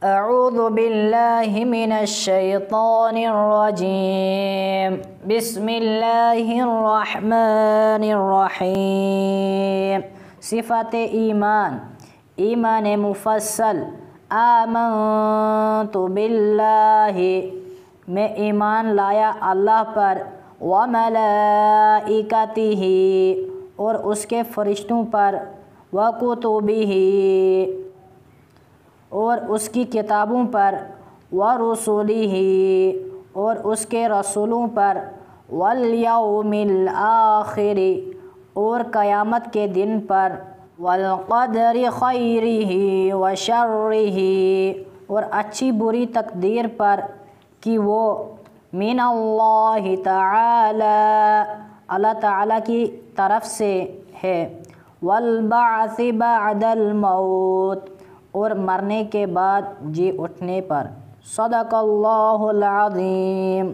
اعوذ باللہ من الشیطان الرجیم بسم اللہ الرحمن الرحیم۔ صفت ایمان، ایمان مفصل۔ آمنت باللہ، میں ایمان لایا اللہ پر، وملائکتہ، اور اس کے فرشتوں پر، وکتبہ، اور اس کی کتابوں پر، ورسلہ، اور اس کے رسولوں پر، والیوم الآخر، اور قیامت کے دن پر، والقدر خیرہ وشرہ، اور اچھی بری تقدیر پر کہ وہ من اللہ تعالی، اللہ تعالیٰ کی طرف سے ہے، والبعث بعد الموت، اور مرنے کے بعد جی اٹھنے پر۔ صدق اللہ العظیم۔